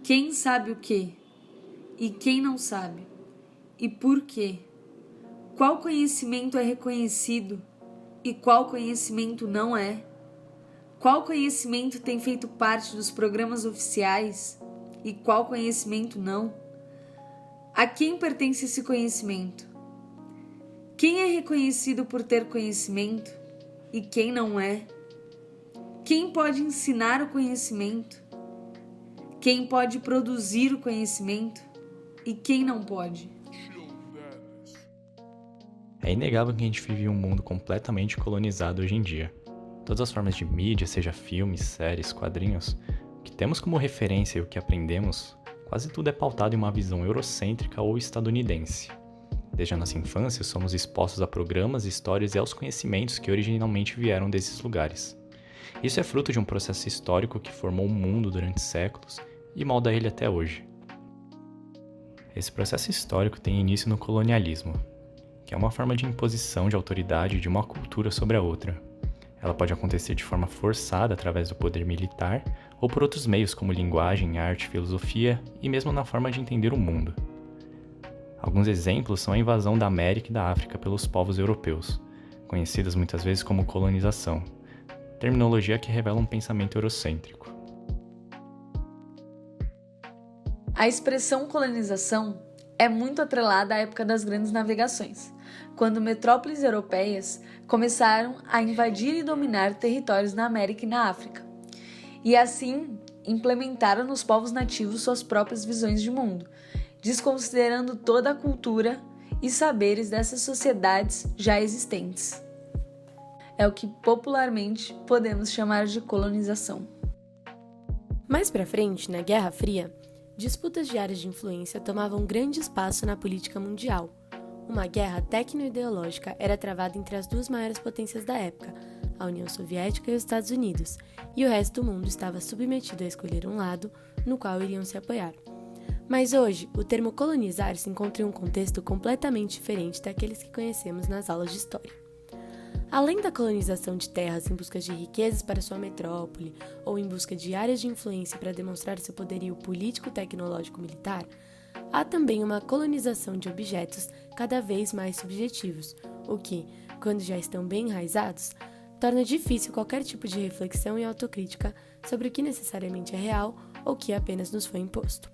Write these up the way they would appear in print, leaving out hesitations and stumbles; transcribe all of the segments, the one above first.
Quem sabe o quê? E quem não sabe? E por quê? Qual conhecimento é reconhecido e qual conhecimento não é? Qual conhecimento tem feito parte dos programas oficiais e qual conhecimento não? A quem pertence esse conhecimento? Quem é reconhecido por ter conhecimento e quem não é? Quem pode ensinar o conhecimento? Quem pode produzir o conhecimento e quem não pode? É inegável que a gente vive um mundo completamente colonizado hoje em dia. Todas as formas de mídia, seja filmes, séries, quadrinhos, o que temos como referência e o que aprendemos, quase tudo é pautado em uma visão eurocêntrica ou estadunidense. Desde a nossa infância, somos expostos a programas, histórias e aos conhecimentos que originalmente vieram desses lugares. Isso é fruto de um processo histórico que formou o mundo durante séculos e molda ele até hoje. Esse processo histórico tem início no colonialismo, que é uma forma de imposição de autoridade de uma cultura sobre a outra. Ela pode acontecer de forma forçada através do poder militar ou por outros meios como linguagem, arte, filosofia e mesmo na forma de entender o mundo. Alguns exemplos são a invasão da América e da África pelos povos europeus, conhecidas muitas vezes como colonização, terminologia que revela um pensamento eurocêntrico. A expressão colonização é muito atrelada à época das grandes navegações, quando metrópoles europeias começaram a invadir e dominar territórios na América e na África, e assim implementaram nos povos nativos suas próprias visões de mundo, desconsiderando toda a cultura e saberes dessas sociedades já existentes. É o que popularmente podemos chamar de colonização. Mais pra frente, na Guerra Fria, disputas de áreas de influência tomavam grande espaço na política mundial. Uma guerra tecno-ideológica era travada entre as duas maiores potências da época, a União Soviética e os Estados Unidos, e o resto do mundo estava submetido a escolher um lado no qual iriam se apoiar. Mas hoje, o termo colonizar se encontra em um contexto completamente diferente daqueles que conhecemos nas aulas de história. Além da colonização de terras em busca de riquezas para sua metrópole ou em busca de áreas de influência para demonstrar seu poderio político, tecnológico, militar, há também uma colonização de objetos cada vez mais subjetivos, o que, quando já estão bem enraizados, torna difícil qualquer tipo de reflexão e autocrítica sobre o que necessariamente é real ou o que apenas nos foi imposto.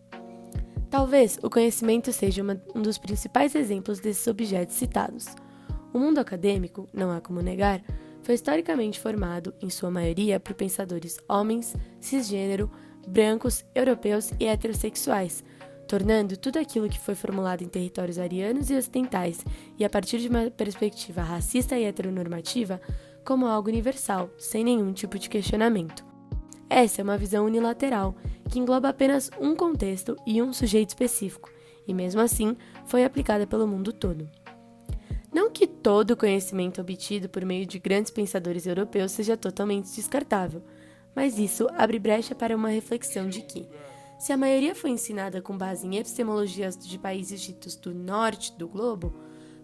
Talvez o conhecimento seja um dos principais exemplos desses objetos citados. O mundo acadêmico, não há como negar, foi historicamente formado, em sua maioria, por pensadores homens, cisgênero, brancos, europeus e heterossexuais, tornando tudo aquilo que foi formulado em territórios arianos e ocidentais e a partir de uma perspectiva racista e heteronormativa como algo universal, sem nenhum tipo de questionamento. Essa é uma visão unilateral, que engloba apenas um contexto e um sujeito específico, e mesmo assim foi aplicada pelo mundo todo. Não que todo o conhecimento obtido por meio de grandes pensadores europeus seja totalmente descartável, mas isso abre brecha para uma reflexão de que, se a maioria foi ensinada com base em epistemologias de países ditos do norte do globo,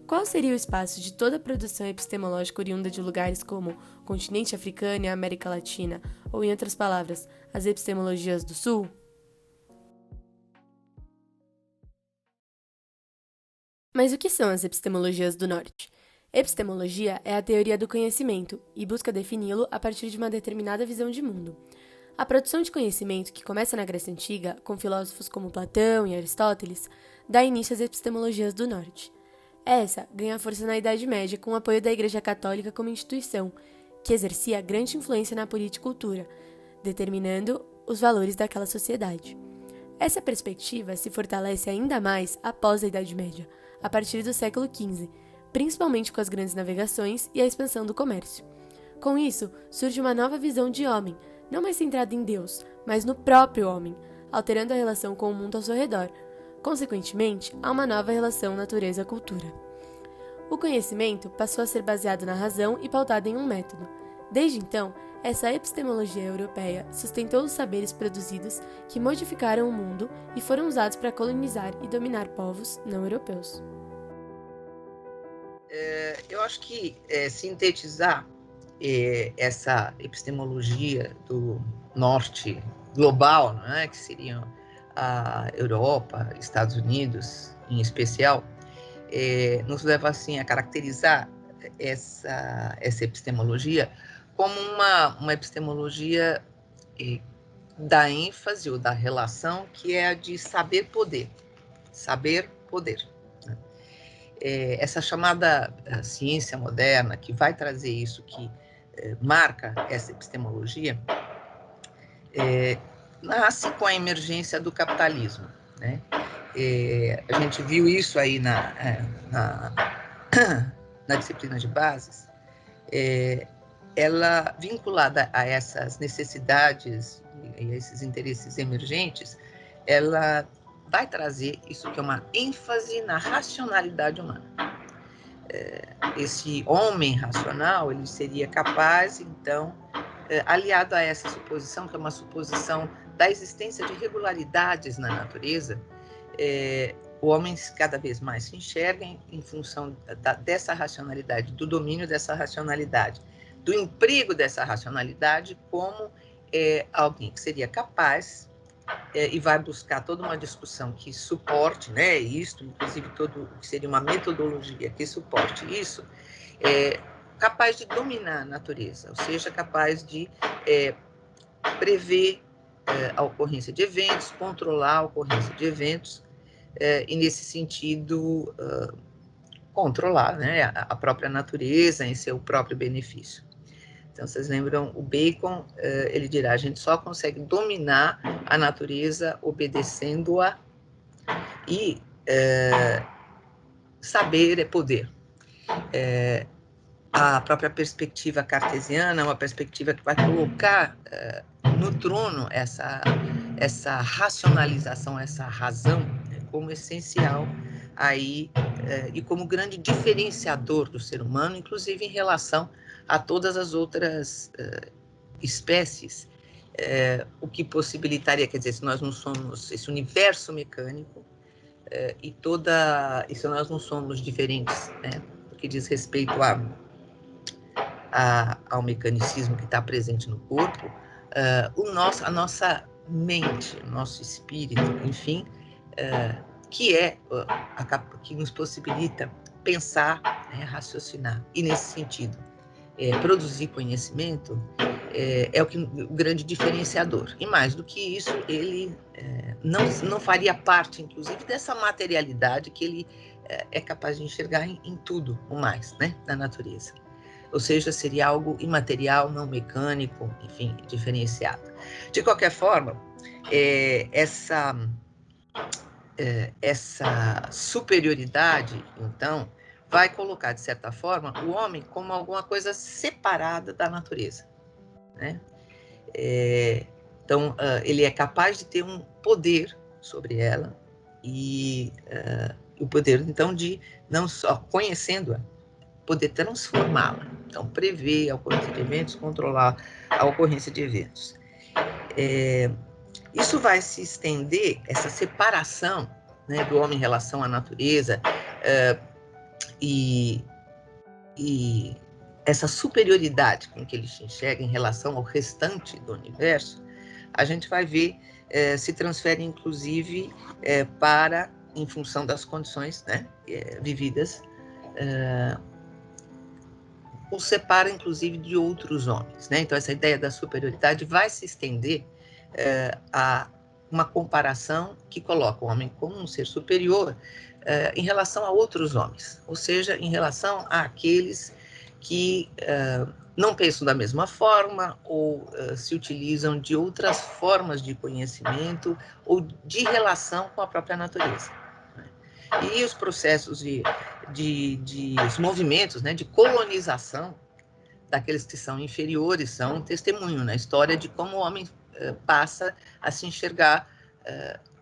qual seria o espaço de toda a produção epistemológica oriunda de lugares como o continente africano e a América Latina, ou em outras palavras, as epistemologias do sul? Mas o que são as epistemologias do norte? Epistemologia é a teoria do conhecimento e busca defini-lo a partir de uma determinada visão de mundo. A produção de conhecimento, que começa na Grécia Antiga, com filósofos como Platão e Aristóteles, dá início às epistemologias do norte. Essa ganha força na Idade Média com o apoio da Igreja Católica como instituição, que exercia grande influência na política e cultura, determinando os valores daquela sociedade. Essa perspectiva se fortalece ainda mais após a Idade Média, a partir do século XV, principalmente com as grandes navegações e a expansão do comércio. Com isso, surge uma nova visão de homem, não mais centrada em Deus, mas no próprio homem, alterando a relação com o mundo ao seu redor. Consequentemente, há uma nova relação natureza-cultura. O conhecimento passou a ser baseado na razão e pautado em um método. Desde então, essa epistemologia europeia sustentou os saberes produzidos que modificaram o mundo e foram usados para colonizar e dominar povos não europeus. Eu acho que sintetizar essa epistemologia do norte global, né, que seriam a Europa, Estados Unidos em especial, nos leva assim a caracterizar essa epistemologia como uma epistemologia da ênfase ou da relação que é a de saber-poder. Saber-poder. Né? Essa chamada ciência moderna, que vai trazer isso, que marca essa epistemologia, nasce com a emergência do capitalismo. Né? A gente viu isso aí na disciplina de bases, ela vinculada a essas necessidades e a esses interesses emergentes, ela vai trazer isso que é uma ênfase na racionalidade humana. Esse homem racional, ele seria capaz, então, aliado a essa suposição, que é uma suposição da existência de regularidades na natureza, o homem cada vez mais se enxerga em função dessa racionalidade, do domínio dessa racionalidade, do emprego dessa racionalidade como alguém que seria capaz e vai buscar toda uma discussão que suporte, né, isto, inclusive todo o que seria uma metodologia que suporte isso, capaz de dominar a natureza, ou seja, capaz de prever a ocorrência de eventos, controlar a ocorrência de eventos, e nesse sentido controlar, né, a própria natureza em seu próprio benefício. Então, vocês lembram, o Bacon, ele dirá, a gente só consegue dominar a natureza obedecendo-a, e saber é poder. A própria perspectiva cartesiana é uma perspectiva que vai colocar no trono essa racionalização, essa razão, né, como essencial aí, e como grande diferenciador do ser humano, inclusive em relação a todas as outras espécies, o que possibilitaria, quer dizer, se nós não somos esse universo mecânico, e se nós não somos diferentes, né, no que diz respeito ao mecanicismo que está presente no corpo, a nossa mente, o nosso espírito, enfim, que nos possibilita pensar, né, raciocinar. E nesse sentido, produzir conhecimento o grande diferenciador. E mais do que isso, ele não faria parte, inclusive, dessa materialidade que ele é capaz de enxergar em tudo o mais, né, na natureza. Ou seja, seria algo imaterial, não mecânico, enfim, diferenciado. De qualquer forma, essa superioridade, então, vai colocar, de certa forma, o homem como alguma coisa separada da natureza. Né? Então, ele é capaz de ter um poder sobre ela, e o poder, então, de, não só conhecendo-a, poder transformá-la. Então, prever a ocorrência de eventos, controlar a ocorrência de eventos. Isso vai se estender, essa separação, né, do homem em relação à natureza, e essa superioridade com que ele se enxerga em relação ao restante do universo, a gente vai ver se transfere, inclusive, em função das condições, né, vividas, o separa, inclusive, de outros homens. Né? Então, essa ideia da superioridade vai se estender a uma comparação que coloca o homem como um ser superior em relação a outros homens, ou seja, em relação àqueles que não pensam da mesma forma ou se utilizam de outras formas de conhecimento ou de relação com a própria natureza. E os processos os movimentos, né, de colonização daqueles que são inferiores são um testemunho na história de como o homem passa a se enxergar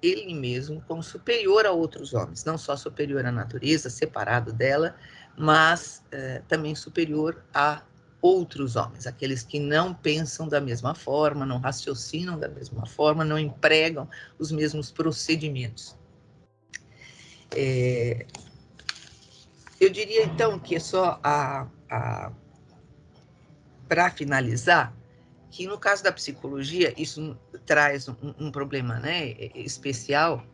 ele mesmo como superior a outros homens, não só superior à natureza, separado dela, mas também superior a outros homens, aqueles que não pensam da mesma forma, não raciocinam da mesma forma, não empregam os mesmos procedimentos. Eu diria, então, que só para finalizar, que no caso da psicologia isso traz um problema, né, especial,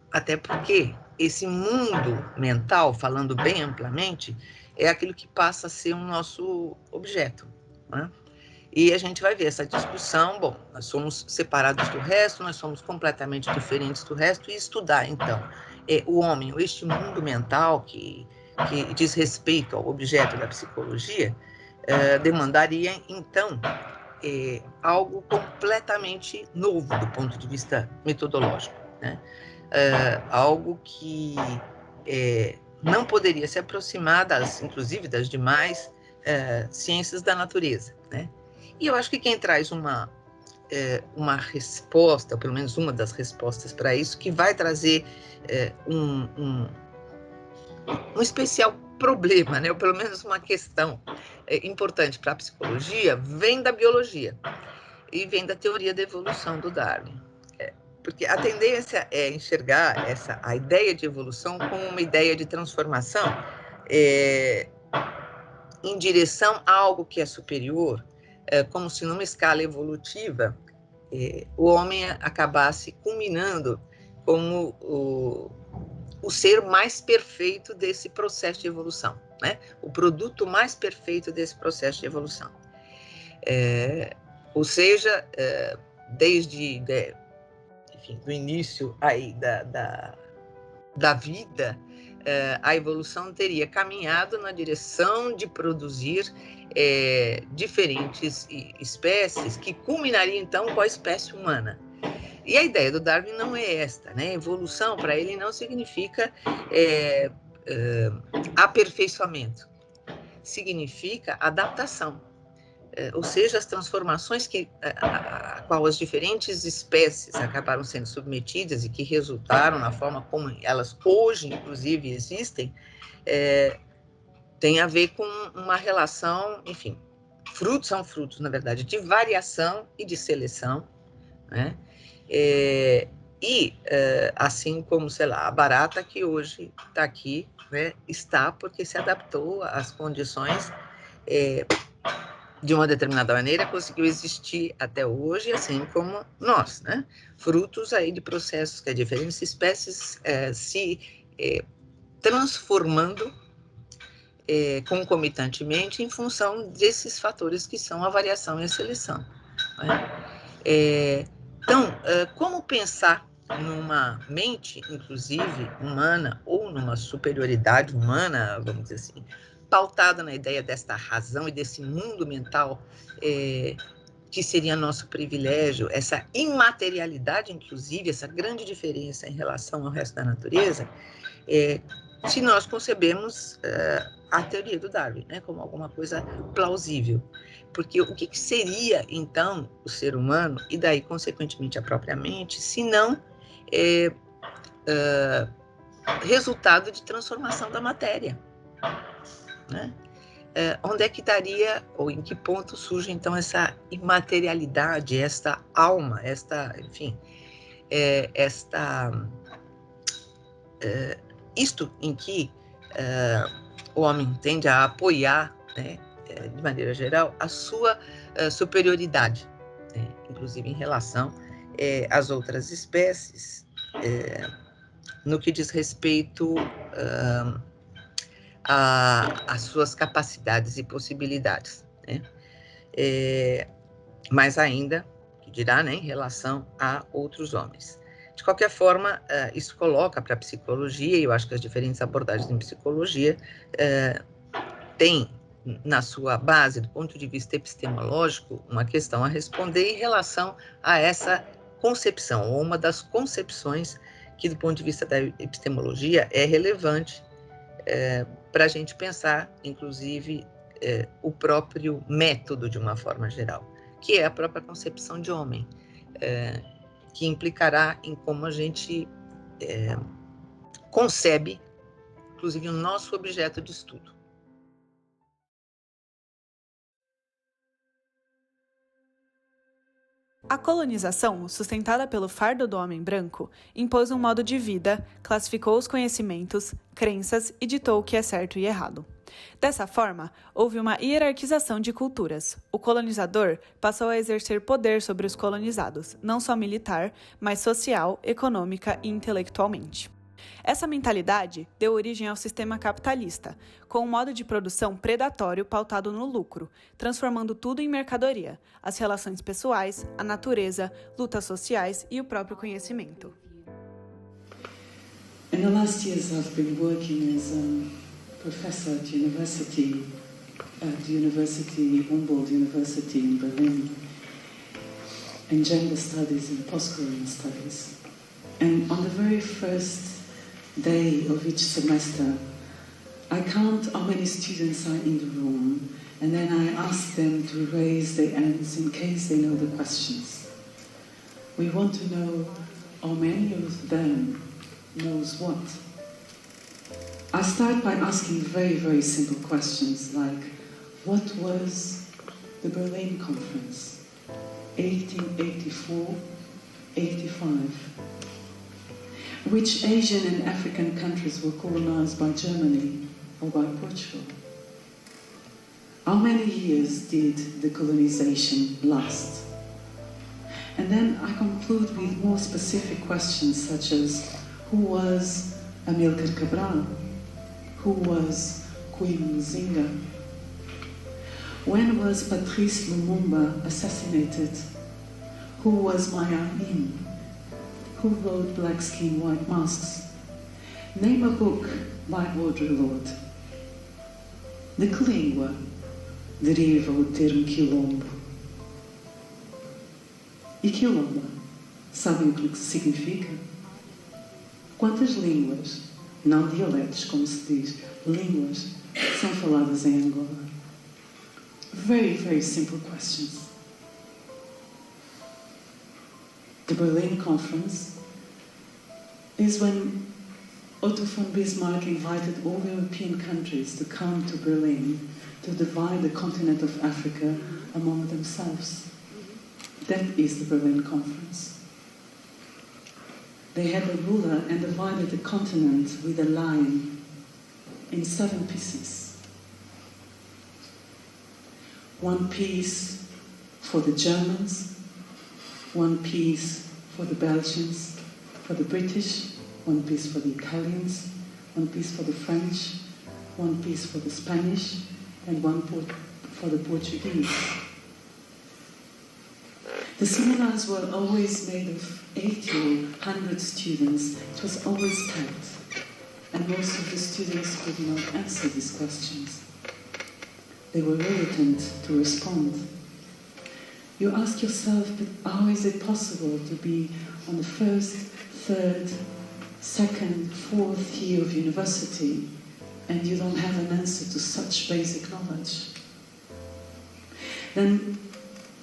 até porque esse mundo mental, falando bem amplamente, é aquilo que passa a ser o nosso objeto, né? E a gente vai ver essa discussão, bom, nós somos separados do resto, nós somos completamente diferentes do resto, e estudar, então, o homem, este mundo mental que diz respeito ao objeto da psicologia, demandaria, então, algo completamente novo do ponto de vista metodológico, né? Algo que não poderia se aproximar, inclusive das demais ciências da natureza, né? E eu acho que quem traz uma resposta, ou pelo menos uma das respostas para isso, que vai trazer um especial problema, né? Ou pelo menos uma questão importante para a psicologia, vem da biologia e vem da teoria da evolução do Darwin. Porque a tendência é enxergar a ideia de evolução como uma ideia de transformação em direção a algo que é superior, como se numa escala evolutiva o homem acabasse culminando como o ser mais perfeito desse processo de evolução, né? O produto mais perfeito desse processo de evolução. Ou seja, desde do início aí da vida, a evolução teria caminhado na direção de produzir diferentes espécies que culminariam então com a espécie humana. E a ideia do Darwin não é esta, né? Evolução para ele não significa aperfeiçoamento, significa adaptação. Ou seja, as transformações a qual as diferentes espécies acabaram sendo submetidas e que resultaram na forma como elas hoje, inclusive, existem, tem a ver com uma relação, enfim, são frutos, na verdade, de variação e de seleção, né? Assim como, sei lá, a barata que hoje está aqui, né, está porque se adaptou às condições de uma determinada maneira, conseguiu existir até hoje, assim como nós, né? Frutos aí de processos que diferentes espécies se transformando concomitantemente em função desses fatores que são a variação e a seleção, né? Então, como pensar numa mente, inclusive, humana, ou numa superioridade humana, vamos dizer assim, pautada na ideia desta razão e desse mundo mental que seria nosso privilégio, essa imaterialidade, inclusive, essa grande diferença em relação ao resto da natureza, se nós concebemos a teoria do Darwin, né, como alguma coisa plausível. Porque o que seria, então, o ser humano, e daí, consequentemente, a própria mente, se não resultado de transformação da matéria, né? Onde é que daria, ou em que ponto surge, então, essa imaterialidade, esta alma, isto em que o homem tende a apoiar, né, de maneira geral, a sua superioridade, né, inclusive em relação às outras espécies, no que diz respeito às suas capacidades e possibilidades, né? Mais ainda, que dirá, né, em relação a outros homens. De qualquer forma, isso coloca para a psicologia, e eu acho que as diferentes abordagens em psicologia têm na sua base, do ponto de vista epistemológico, uma questão a responder em relação a essa concepção, ou uma das concepções que, do ponto de vista da epistemologia, é relevante para a gente pensar, inclusive, o próprio método de uma forma geral, que é a própria concepção de homem, que implicará em como a gente concebe, inclusive, o nosso objeto de estudo. A colonização, sustentada pelo fardo do homem branco, impôs um modo de vida, classificou os conhecimentos, crenças e ditou o que é certo e errado. Dessa forma, houve uma hierarquização de culturas. O colonizador passou a exercer poder sobre os colonizados, não só militar, mas social, econômica e intelectualmente. Essa mentalidade deu origem ao sistema capitalista, com um modo de produção predatório pautado no lucro, transformando tudo em mercadoria, as relações pessoais, a natureza, lutas sociais e o próprio conhecimento. In the last years I've been working as a professor at University Humboldt University in Berlin, in gender studies and post-colonial studies. And on the very first day of each semester, I count how many students are in the room, and then I ask them to raise their hands in case they know the questions. We want to know how many of them knows what. I start by asking very, very simple questions like, what was the Berlin Conference, 1884, 85? Which Asian and African countries were colonized by Germany or by Portugal? How many years did the colonization last? And then I conclude with more specific questions such as, who was Amílcar Cabral? Who was Queen Muzinga? When was Patrice Lumumba assassinated? Who was Maya Angelou? Who wrote Black Skin, White Masks? Name a book by Audre Lorde. De que língua deriva o termo quilombo? E quilombo, sabem o que significa? Quantas línguas, não dialetos como se diz, línguas, são faladas em Angola? Very, very simple questions. The Berlin Conference is when Otto von Bismarck invited all European countries to come to Berlin to divide the continent of Africa among themselves. That is the Berlin Conference. They had a ruler and divided the continent with a line in 7 pieces. One piece for the Germans, one piece for the Belgians, for the British, one piece for the Italians, one piece for the French, one piece for the Spanish, and one for the Portuguese. The seminars were always made of 80 or 100 students. It was always packed, and most of the students could not answer these questions. They were reluctant to respond. You ask yourself, but how is it possible to be on the first, third, second, fourth year of university and you don't have an answer to such basic knowledge? Then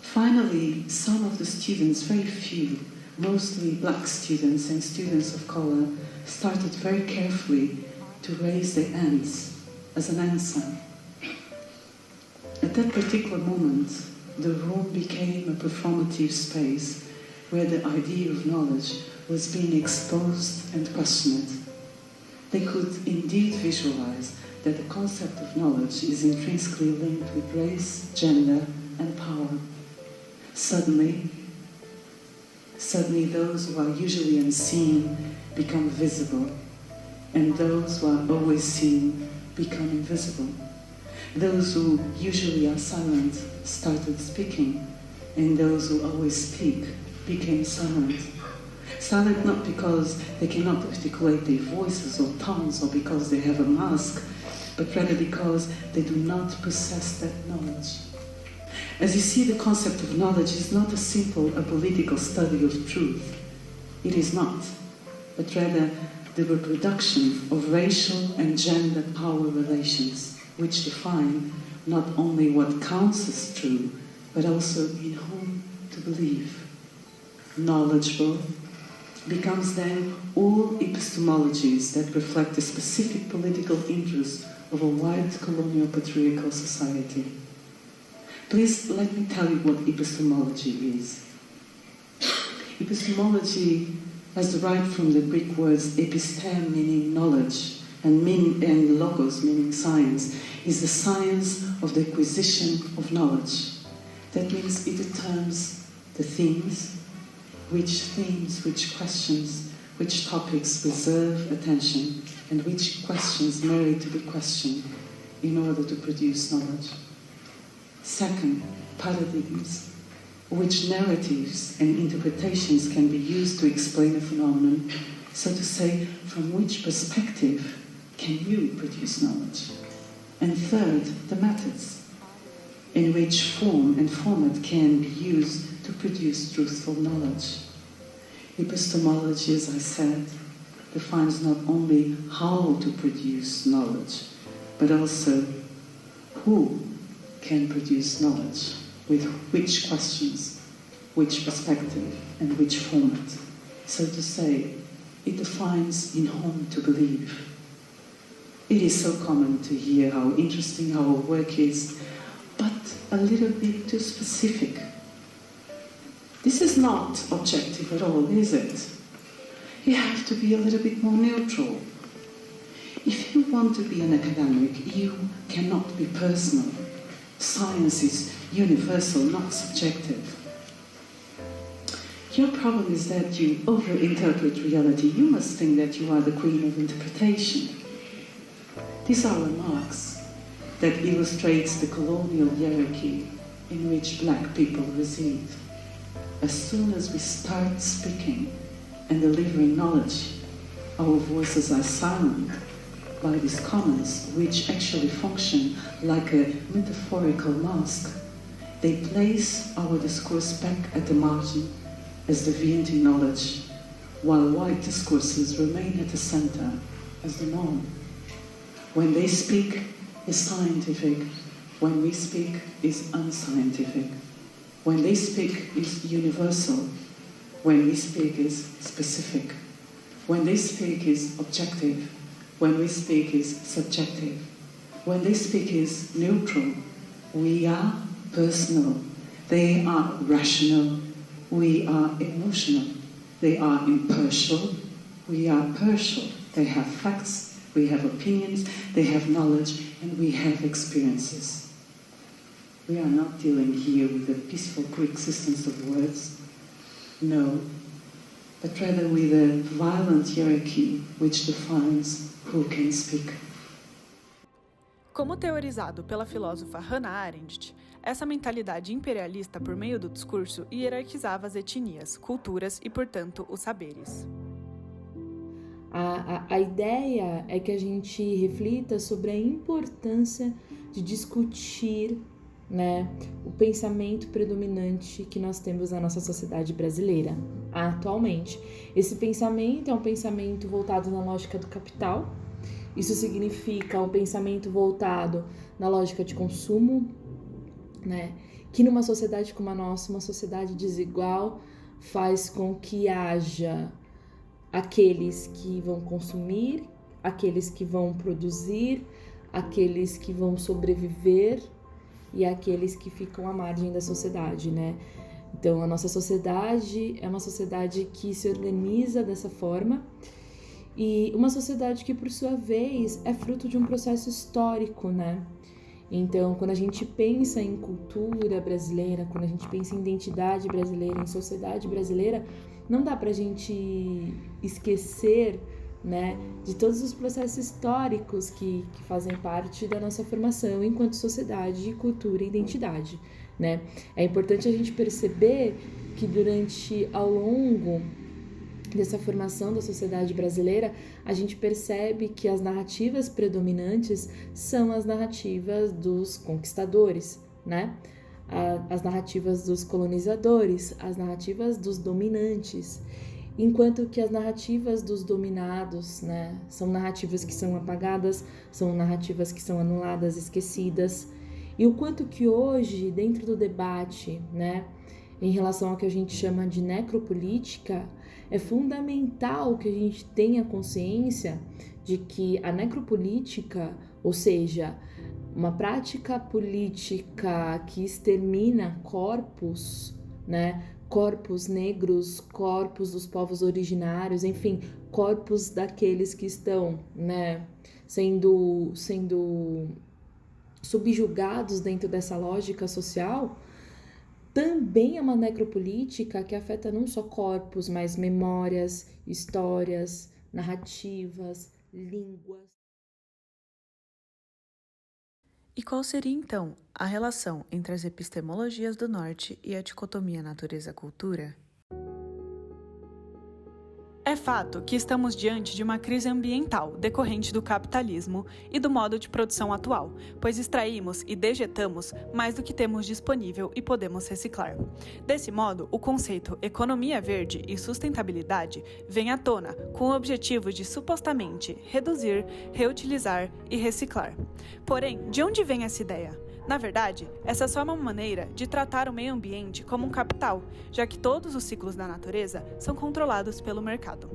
finally, some of the students, very few, mostly black students and students of color, started very carefully to raise their hands as an answer. At that particular moment, the room became a performative space where the idea of knowledge was being exposed and questioned. They could indeed visualize that the concept of knowledge is intrinsically linked with race, gender, and power. Suddenly those who are usually unseen become visible, and those who are always seen become invisible. Those who usually are silent started speaking, and those who always speak became silent. Silent not because they cannot articulate their voices or tongues or because they have a mask, but rather because they do not possess that knowledge. As you see, the concept of knowledge is not a simple apolitical study of truth. It is not, but rather the reproduction of racial and gender power relations, which define not only what counts as true, but also in whom to believe. Knowledgeable becomes then all epistemologies that reflect the specific political interests of a white colonial patriarchal society. Please let me tell you what epistemology is. Epistemology has derived from the Greek words episteme, meaning knowledge, and logos, meaning science, is the science of the acquisition of knowledge. That means it determines the themes, which questions, which topics deserve attention, and which questions merit to be questioned in order to produce knowledge. Second, paradigms, which narratives and interpretations can be used to explain a phenomenon, so to say, from which perspective can you produce knowledge? And third, the methods, in which form and format can be used to produce truthful knowledge. Epistemology, as I said, defines not only how to produce knowledge, but also who can produce knowledge, with which questions, which perspective, and which format. So to say, it defines in whom to believe. It is so common to hear how interesting our work is, but a little bit too specific. This is not objective at all, is it? You have to be a little bit more neutral. If you want to be an academic, you cannot be personal. Science is universal, not subjective. Your problem is that you overinterpret reality. You must think that you are the queen of interpretation. These are remarks that illustrates the colonial hierarchy in which black people reside. As soon as we start speaking and delivering knowledge, our voices are silenced by these comments, which actually function like a metaphorical mask. They place our discourse back at the margin as deviant in knowledge, while white discourses remain at the center as the norm. When they speak is scientific, when we speak is unscientific. When they speak is universal, when we speak is specific. When they speak is objective, when we speak is subjective. When they speak is neutral, we are personal. They are rational, we are emotional. They are impartial, we are partial. They have facts, we have opinions, they have knowledge, and we have experiences. We are not dealing here with the peaceful coexistence of words, no, but rather with a violent hierarchy which defines who can speak. Como teorizado pela filósofa Hannah Arendt, essa mentalidade imperialista por meio do discurso hierarquizava as etnias, culturas e, portanto, os saberes. A ideia é que a gente reflita sobre a importância de discutir, né, o pensamento predominante que nós temos na nossa sociedade brasileira atualmente. Esse pensamento é um pensamento voltado na lógica do capital. Isso significa um pensamento voltado na lógica de consumo, né, que numa sociedade como a nossa, uma sociedade desigual, faz com que haja aqueles que vão consumir, aqueles que vão produzir, aqueles que vão sobreviver e aqueles que ficam à margem da sociedade, né? Então, a nossa sociedade é uma sociedade que se organiza dessa forma e uma sociedade que, por sua vez, é fruto de um processo histórico, né? Então, quando a gente pensa em cultura brasileira, quando a gente pensa em identidade brasileira, em sociedade brasileira, não dá pra gente esquecer, né, de todos os processos históricos que fazem parte da nossa formação enquanto sociedade, cultura e identidade, né? É importante a gente perceber que ao longo dessa formação da sociedade brasileira, a gente percebe que as narrativas predominantes são as narrativas dos conquistadores, né? As narrativas dos colonizadores, as narrativas dos dominantes, enquanto que as narrativas dos dominados, né, são narrativas que são apagadas, são narrativas que são anuladas, esquecidas. E o quanto que hoje, dentro do debate, né, em relação ao que a gente chama de necropolítica, é fundamental que a gente tenha consciência de que a necropolítica, ou seja, uma prática política que extermina corpos, né, corpos negros, corpos dos povos originários, enfim, corpos daqueles que estão, né, sendo subjugados dentro dessa lógica social, também é uma necropolítica que afeta não só corpos, mas memórias, histórias, narrativas, línguas. E qual seria, então, a relação entre as epistemologias do Norte e a dicotomia natureza-cultura? É fato que estamos diante de uma crise ambiental decorrente do capitalismo e do modo de produção atual, pois extraímos e dejetamos mais do que temos disponível e podemos reciclar. Desse modo, o conceito economia verde e sustentabilidade vem à tona com o objetivo de supostamente reduzir, reutilizar e reciclar. Porém, de onde vem essa ideia? Na verdade, essa é só uma maneira de tratar o meio ambiente como um capital, já que todos os ciclos da natureza são controlados pelo mercado.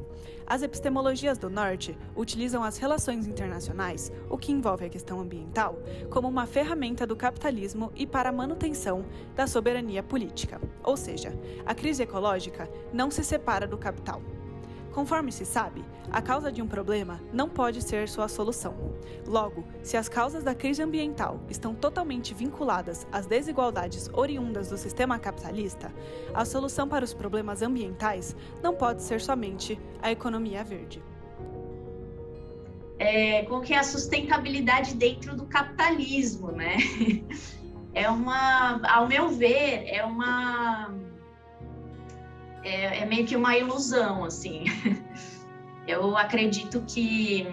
As epistemologias do Norte utilizam as relações internacionais, o que envolve a questão ambiental, como uma ferramenta do capitalismo e para a manutenção da soberania política. Ou seja, a crise ecológica não se separa do capital. Conforme se sabe, a causa de um problema não pode ser sua solução. Logo, se as causas da crise ambiental estão totalmente vinculadas às desigualdades oriundas do sistema capitalista, a solução para os problemas ambientais não pode ser somente a economia verde. Qual que é a sustentabilidade dentro do capitalismo, né? Ao meu ver, é meio que uma ilusão, assim. Eu acredito que...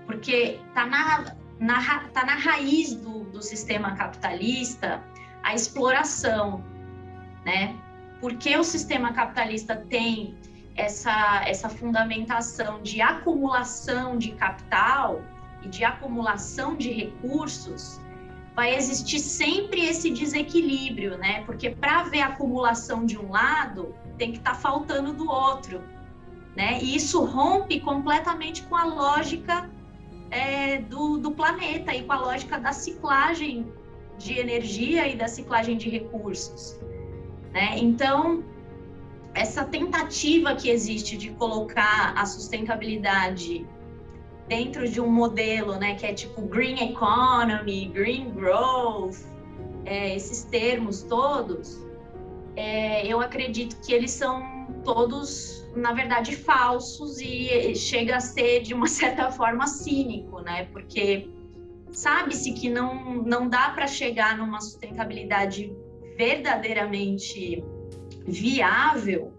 Porque tá na raiz do sistema capitalista a exploração, né? Porque o sistema capitalista tem essa fundamentação de acumulação de capital e de acumulação de recursos, vai existir sempre esse desequilíbrio, né? Porque para haver acumulação de um lado, tem que estar faltando do outro, né? E isso rompe completamente com a lógica do planeta e com a lógica da ciclagem de energia e da ciclagem de recursos, né? Então, essa tentativa que existe de colocar a sustentabilidade dentro de um modelo, né, que é tipo green economy, green growth, esses termos todos, eu acredito que eles são todos, na verdade, falsos e chega a ser, de uma certa forma, cínico, né? Porque sabe-se que não dá para chegar numa sustentabilidade verdadeiramente viável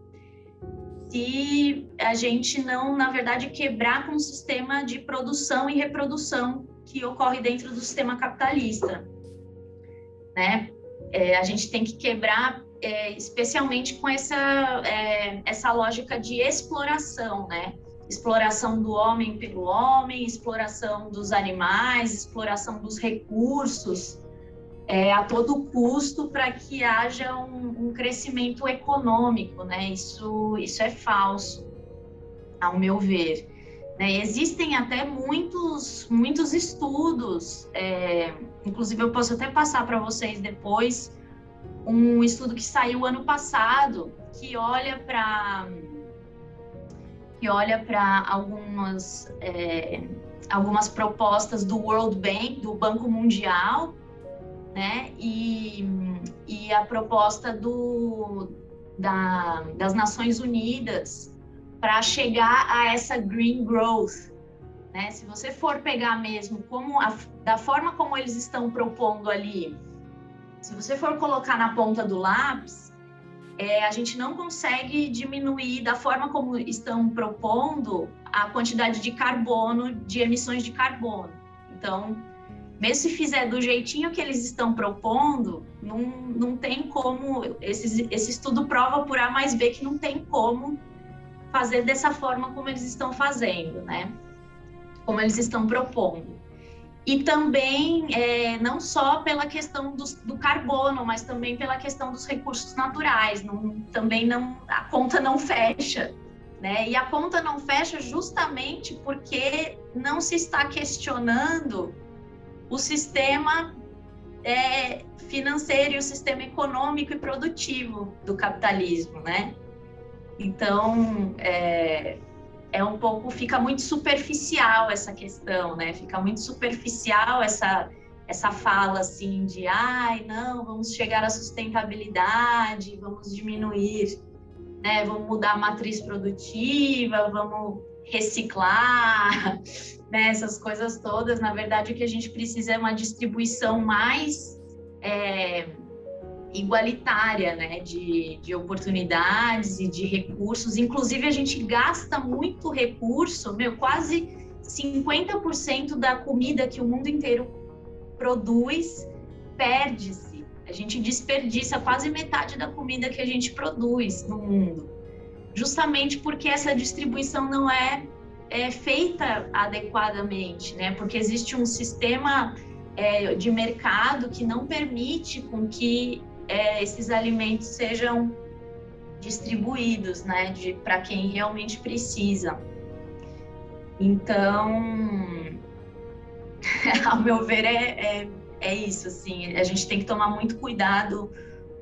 se a gente não, na verdade, quebrar com o sistema de produção e reprodução que ocorre dentro do sistema capitalista, né? A gente tem que quebrar especialmente com essa lógica de exploração, né? Exploração do homem pelo homem, exploração dos animais, exploração dos recursos, a todo custo para que haja um crescimento econômico, né? Isso é falso, ao meu ver. Existem até muitos estudos, inclusive eu posso até passar para vocês depois, um estudo que saiu ano passado, que olha para algumas propostas do World Bank, do Banco Mundial, né? E a proposta das Nações Unidas para chegar a essa green growth, né? Se você for pegar mesmo da forma como eles estão propondo ali, se você for colocar na ponta do lápis, a gente não consegue diminuir da forma como estão propondo a quantidade de carbono, de emissões de carbono. Então, mesmo se fizer do jeitinho que eles estão propondo, não tem como, esse estudo prova por A mais B que não tem como fazer dessa forma como eles estão fazendo, né? Como eles estão propondo. E também, não só pela questão do carbono, mas também pela questão dos recursos naturais. A conta não fecha, né? E a conta não fecha justamente porque não se está questionando o sistema financeiro e o sistema econômico e produtivo do capitalismo, né? Então, um pouco, fica muito superficial essa questão, né? Fica muito superficial essa fala, assim, de, não, vamos chegar à sustentabilidade, vamos diminuir, né? Vamos mudar a matriz produtiva, vamos reciclar, né? Essas coisas todas. Na verdade, o que a gente precisa é uma distribuição mais igualitária, né, de oportunidades e de recursos. Inclusive, a gente gasta muito recurso, quase 50% da comida que o mundo inteiro produz perde-se. A gente desperdiça quase metade da comida que a gente produz no mundo, justamente porque essa distribuição não é feita adequadamente, né? Porque existe um sistema de mercado que não permite com que esses alimentos sejam distribuídos, né, para quem realmente precisa. Então, ao meu ver, é isso, assim, a gente tem que tomar muito cuidado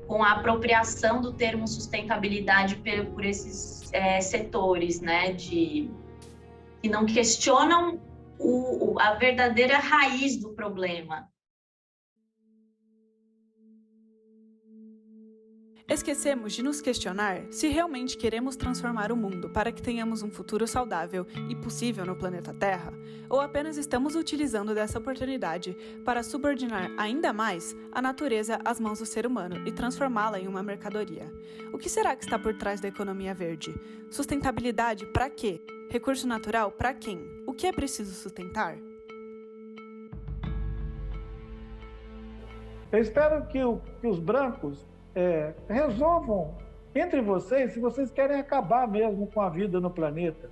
com a apropriação do termo sustentabilidade por esses setores, né, que não questionam a verdadeira raiz do problema. Esquecemos de nos questionar se realmente queremos transformar o mundo para que tenhamos um futuro saudável e possível no planeta Terra, ou apenas estamos utilizando dessa oportunidade para subordinar ainda mais a natureza às mãos do ser humano e transformá-la em uma mercadoria. O que será que está por trás da economia verde? Sustentabilidade para quê? Recurso natural para quem? O que é preciso sustentar? Eu espero que os brancos resolvam entre vocês se vocês querem acabar mesmo com a vida no planeta.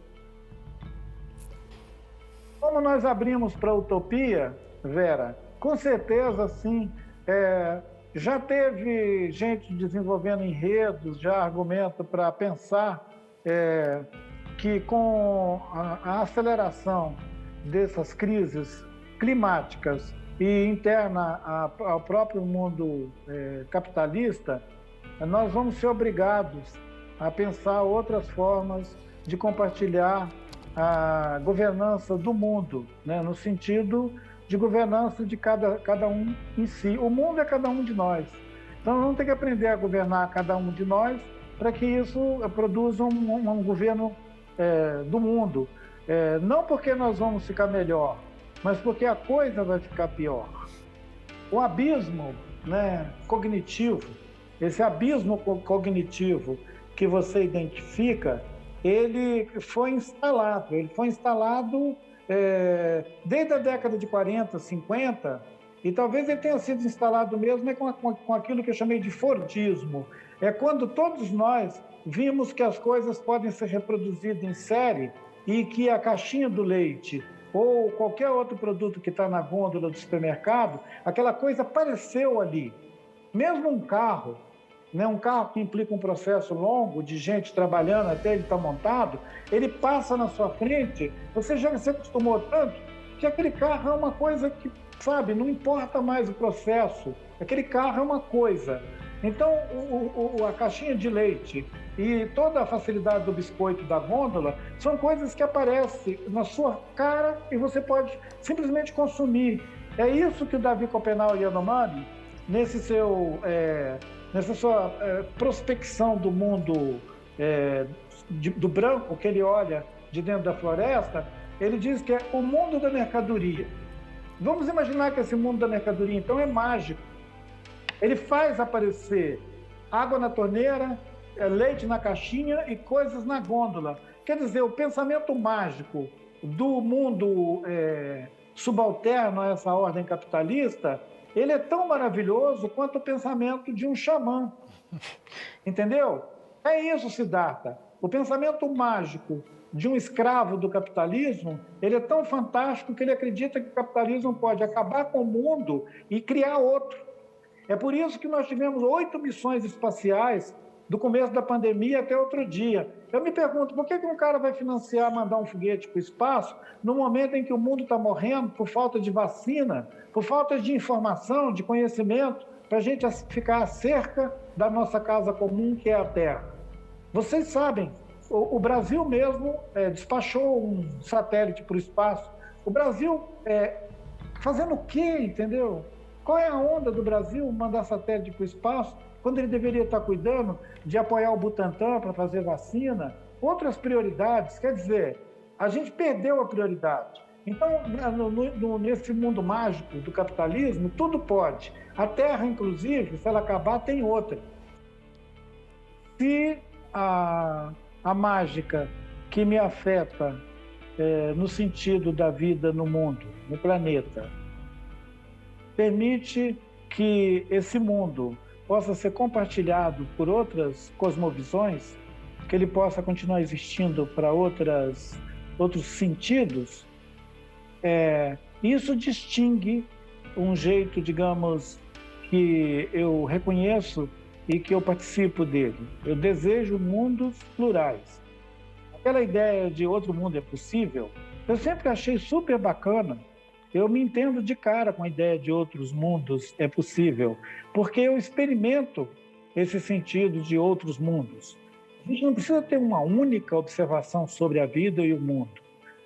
Como nós abrimos para a utopia, Vera, com certeza, sim, já teve gente desenvolvendo enredos, já argumento para pensar que com a aceleração dessas crises climáticas e interna ao próprio mundo capitalista, nós vamos ser obrigados a pensar outras formas de compartilhar a governança do mundo, né? No sentido de governança de cada um em si. O mundo é cada um de nós. Então, nós vamos ter que aprender a governar cada um de nós para que isso produza um governo do mundo. Não porque nós vamos ficar melhor, mas porque a coisa vai ficar pior. O abismo, né, cognitivo, esse abismo cognitivo que você identifica, ele foi instalado desde a década de 40, 50, e talvez ele tenha sido instalado mesmo com aquilo que eu chamei de Fordismo. É quando todos nós vimos que as coisas podem ser reproduzidas em série e que a caixinha do leite ou qualquer outro produto que está na gôndola do supermercado, aquela coisa apareceu ali. Mesmo um carro, né, um carro que implica um processo longo de gente trabalhando até ele estar montado, ele passa na sua frente, você já se acostumou tanto que aquele carro é uma coisa que, sabe, não importa mais o processo, aquele carro é uma coisa. Então, a caixinha de leite e toda a facilidade do biscoito da gôndola são coisas que aparecem na sua cara e você pode simplesmente consumir. É isso que o Davi Copenau Yanomami, nessa sua prospecção do mundo do branco, que ele olha de dentro da floresta, ele diz que é o mundo da mercadoria. Vamos imaginar que esse mundo da mercadoria, então, é mágico. Ele faz aparecer água na torneira, leite na caixinha e coisas na gôndola. Quer dizer, o pensamento mágico do mundo subalterno a essa ordem capitalista, ele é tão maravilhoso quanto o pensamento de um xamã. Entendeu? É isso, Siddhartha. O pensamento mágico de um escravo do capitalismo, ele é tão fantástico que ele acredita que o capitalismo pode acabar com o mundo e criar outro. É por isso que nós tivemos 8 missões espaciais do começo da pandemia até outro dia. Eu me pergunto, por que um cara vai financiar mandar um foguete para o espaço no momento em que o mundo está morrendo por falta de vacina, por falta de informação, de conhecimento, para a gente ficar cerca da nossa casa comum, que é a Terra? Vocês sabem, o Brasil mesmo despachou um satélite para o espaço. O Brasil fazendo o quê, entendeu? Qual é a onda do Brasil mandar satélite para o espaço, quando ele deveria estar cuidando de apoiar o Butantan para fazer vacina? Outras prioridades, quer dizer, a gente perdeu a prioridade. Então, nesse mundo mágico do capitalismo, tudo pode. A Terra, inclusive, se ela acabar, tem outra. Se a mágica que me afeta no sentido da vida no mundo, no planeta, permite que esse mundo possa ser compartilhado por outras cosmovisões, que ele possa continuar existindo para outros sentidos, isso distingue um jeito, digamos, que eu reconheço e que eu participo dele. Eu desejo mundos plurais. Aquela ideia de outro mundo é possível, eu sempre achei super bacana. Eu me entendo de cara com a ideia de outros mundos é possível, porque eu experimento esse sentido de outros mundos. A gente não precisa ter uma única observação sobre a vida e o mundo.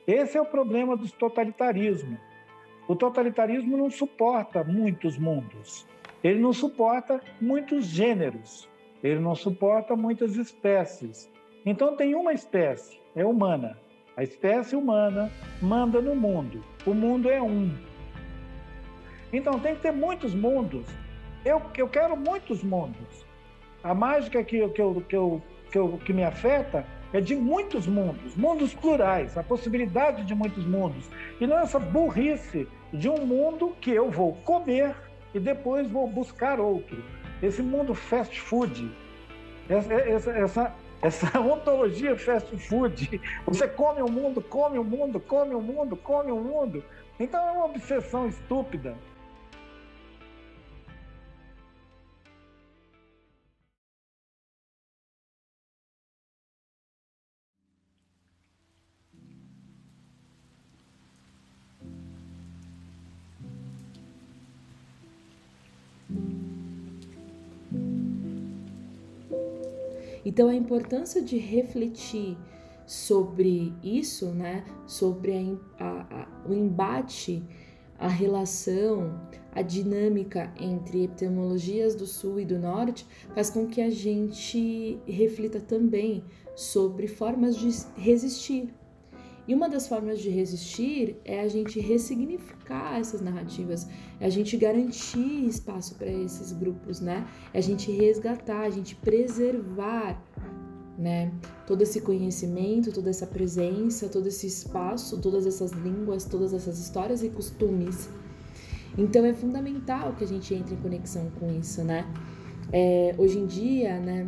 Esse é o problema do totalitarismo. O totalitarismo não suporta muitos mundos. Ele não suporta muitos gêneros. Ele não suporta muitas espécies. Então tem uma espécie, é humana. A espécie humana manda no mundo. O mundo é um. Então tem que ter muitos mundos. Eu quero muitos mundos. A mágica que me afeta é de muitos mundos, mundos plurais, a possibilidade de muitos mundos. E não essa burrice de um mundo que eu vou comer e depois vou buscar outro. Esse mundo fast food, essa ontologia fast food, você come o mundo, come o mundo, come o mundo, come o mundo. Então é uma obsessão estúpida. Então, a importância de refletir sobre isso, né? Sobre o embate, a relação, a dinâmica entre epistemologias do Sul e do Norte, faz com que a gente reflita também sobre formas de resistir. E uma das formas de resistir é a gente ressignificar essas narrativas, é a gente garantir espaço para esses grupos, né? É a gente resgatar, a gente preservar, né? Todo esse conhecimento, toda essa presença, todo esse espaço, todas essas línguas, todas essas histórias e costumes. Então é fundamental que a gente entre em conexão com isso, né? Hoje em dia, né?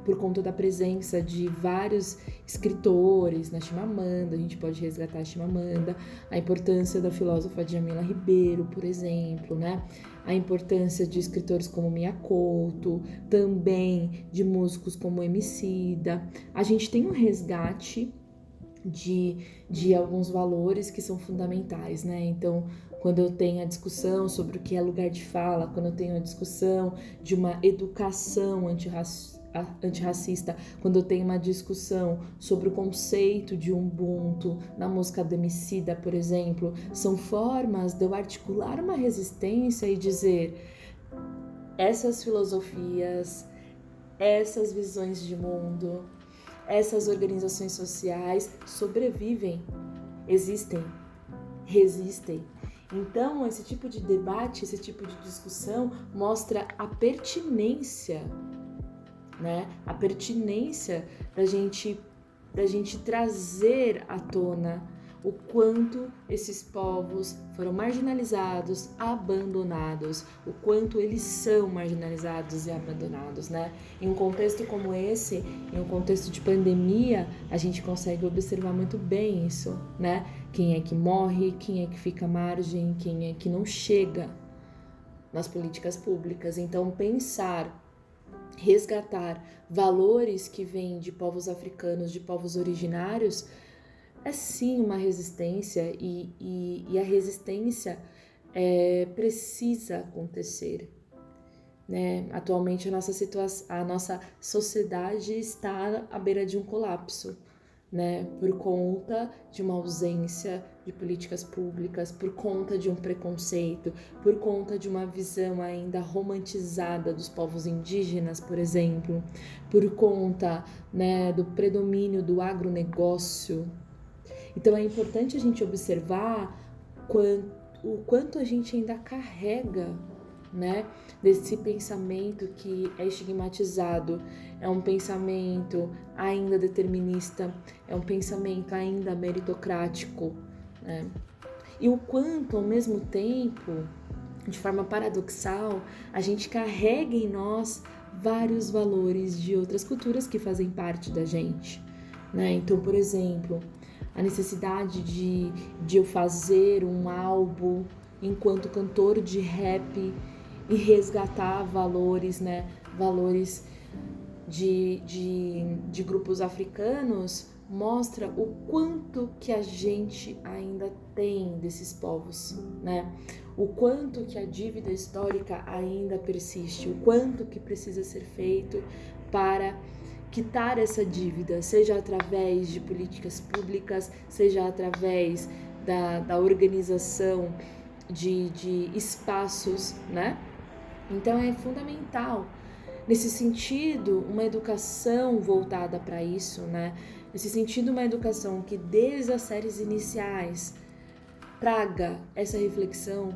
Por conta da presença de vários escritores na Chimamanda, a gente pode resgatar a Chimamanda, a importância da filósofa Djamila Ribeiro, por exemplo, né? A importância de escritores como Mia Couto, também de músicos como Emicida. A gente tem um resgate de alguns valores que são fundamentais, né? Então, quando eu tenho a discussão sobre o que é lugar de fala, quando eu tenho a discussão de uma educação antirracista, quando eu tenho uma discussão sobre o conceito de Ubuntu na música do Emicida, por exemplo, são formas de eu articular uma resistência e dizer essas filosofias, essas visões de mundo, essas organizações sociais sobrevivem, existem, resistem. Então, esse tipo de debate, esse tipo de discussão mostra a pertinência, né? A pertinência da gente trazer à tona o quanto esses povos foram marginalizados, abandonados, o quanto eles são marginalizados e abandonados, né? Em um contexto como esse, em um contexto de pandemia, a gente consegue observar muito bem isso, né? Quem é que morre, quem é que fica à margem, quem é que não chega nas políticas públicas. Então, pensar resgatar valores que vêm de povos africanos, de povos originários, é sim uma resistência e a resistência precisa acontecer. Né? Atualmente a nossa sociedade está à beira de um colapso, né? Por conta de uma ausência de políticas públicas, por conta de um preconceito, por conta de uma visão ainda romantizada dos povos indígenas, por exemplo, por conta, né, do predomínio do agronegócio. Então é importante a gente observar o quanto a gente ainda carrega, né, desse pensamento que é estigmatizado, é um pensamento ainda determinista, é um pensamento ainda meritocrático, né? E o quanto, ao mesmo tempo, de forma paradoxal, a gente carrega em nós vários valores de outras culturas que fazem parte da gente, né? Então, por exemplo, a necessidade de eu fazer um álbum enquanto cantor de rap e resgatar valores, né? Valores de grupos africanos, mostra o quanto que a gente ainda tem desses povos, né? O quanto que a dívida histórica ainda persiste, o quanto que precisa ser feito para quitar essa dívida, seja através de políticas públicas, seja através da organização de espaços, né? Então é fundamental, nesse sentido, uma educação voltada para isso, né? Nesse sentido, uma educação que desde as séries iniciais traga essa reflexão,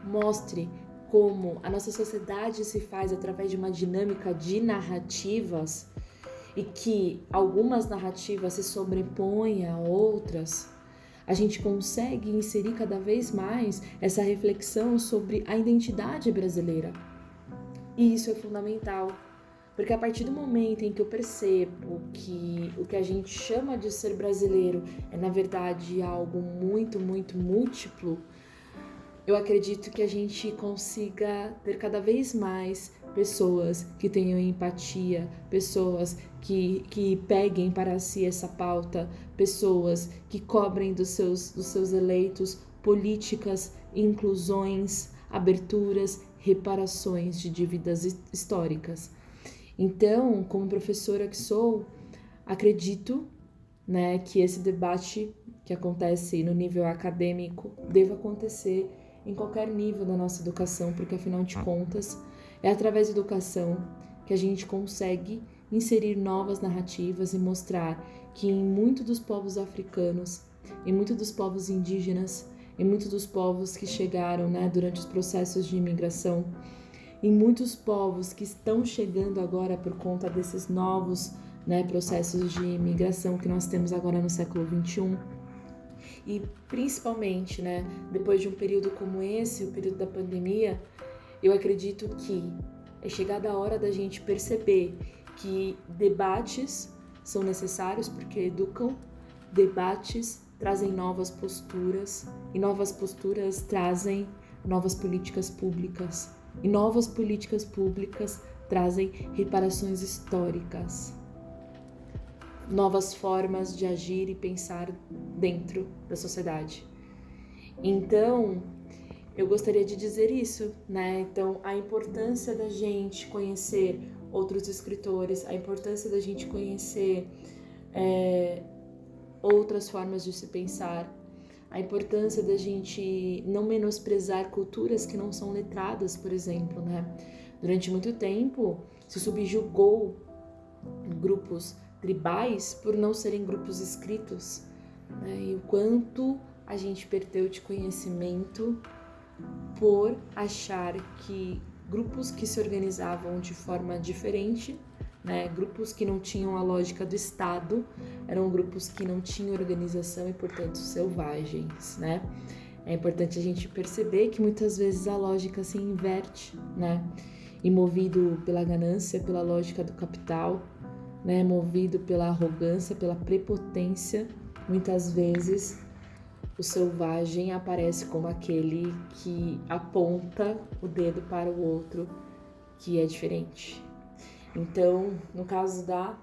mostre como a nossa sociedade se faz através de uma dinâmica de narrativas e que algumas narrativas se sobrepõem a outras, a gente consegue inserir cada vez mais essa reflexão sobre a identidade brasileira. E isso é fundamental, porque a partir do momento em que eu percebo que o que a gente chama de ser brasileiro é, na verdade, algo muito, muito múltiplo, eu acredito que a gente consiga ter cada vez mais pessoas que tenham empatia, pessoas que peguem para si essa pauta, pessoas que cobrem dos seus eleitos políticas, inclusões, aberturas, reparações de dívidas históricas. Então, como professora que sou, acredito, né, que esse debate que acontece no nível acadêmico deva acontecer em qualquer nível da nossa educação, porque afinal de contas é através da educação que a gente consegue inserir novas narrativas e mostrar que em muitos dos povos africanos, em muitos dos povos indígenas, em muitos dos povos que chegaram, né, durante os processos de imigração, em muitos povos que estão chegando agora por conta desses novos, né, processos de imigração que nós temos agora no século XXI. E principalmente, né, depois de um período como esse, o período da pandemia, eu acredito que é chegada a hora da gente perceber que debates são necessários porque educam, debates trazem novas posturas e novas posturas trazem novas políticas públicas e novas políticas públicas trazem reparações históricas, novas formas de agir e pensar dentro da sociedade. Então, eu gostaria de dizer isso, né? Então, a importância da gente conhecer outros escritores, a importância da gente conhecer outras formas de se pensar, a importância da gente não menosprezar culturas que não são letradas, por exemplo, né? Durante muito tempo, se subjugou grupos tribais por não serem grupos escritos, né? E o quanto a gente perdeu de conhecimento por achar que grupos que se organizavam de forma diferente, né, grupos que não tinham a lógica do Estado, eram grupos que não tinham organização e, portanto, selvagens, né? É importante a gente perceber que muitas vezes a lógica se inverte, né? E movido pela ganância, pela lógica do capital, né, movido pela arrogância, pela prepotência, muitas vezes o selvagem aparece como aquele que aponta o dedo para o outro que é diferente. Então, no caso da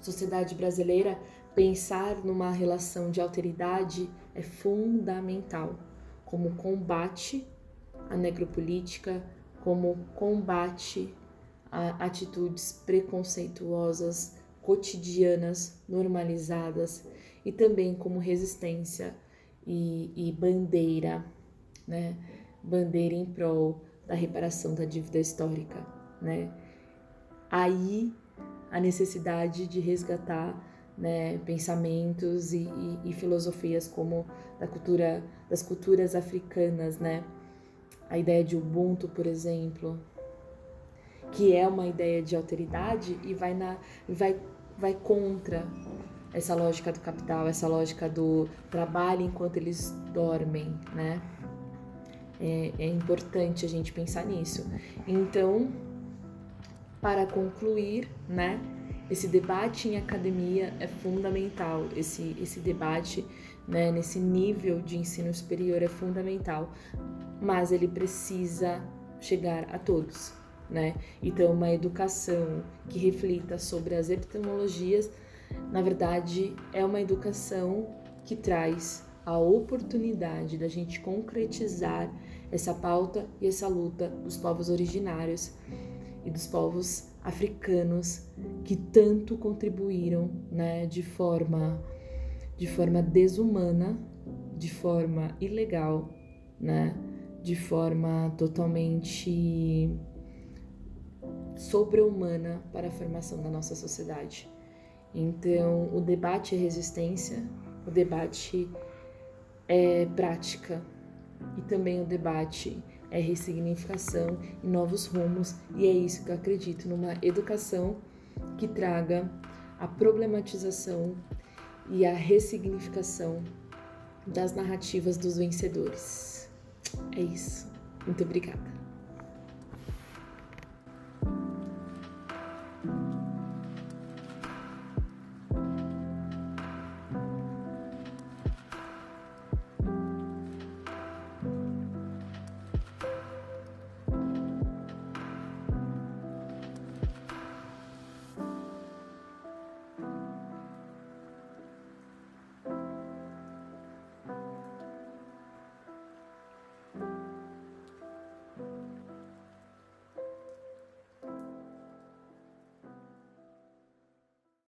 sociedade brasileira, pensar numa relação de alteridade é fundamental, como combate à necropolítica, como combate a atitudes preconceituosas, cotidianas, normalizadas, e também como resistência e bandeira, né? Bandeira em prol da reparação da dívida histórica, né? Aí a necessidade de resgatar, né, pensamentos e filosofias como das culturas africanas, né? A ideia de Ubuntu, por exemplo, que é uma ideia de alteridade e vai contra essa lógica do capital, essa lógica do trabalho enquanto eles dormem, né? É importante a gente pensar nisso. Então, para concluir, né, esse debate em academia é fundamental, esse debate, né, nesse nível de ensino superior é fundamental, mas ele precisa chegar a todos, né? Então, uma educação que reflita sobre as epistemologias, na verdade, é uma educação que traz a oportunidade da gente concretizar essa pauta e essa luta dos povos originários e dos povos africanos que tanto contribuíram, né, de forma desumana, de forma ilegal, né, de forma totalmente sobre-humana para a formação da nossa sociedade. Então, o debate é resistência, o debate é prática e também o debate é ressignificação e novos rumos, e é isso que eu acredito, numa educação que traga a problematização e a ressignificação das narrativas dos vencedores. É isso. Muito obrigada.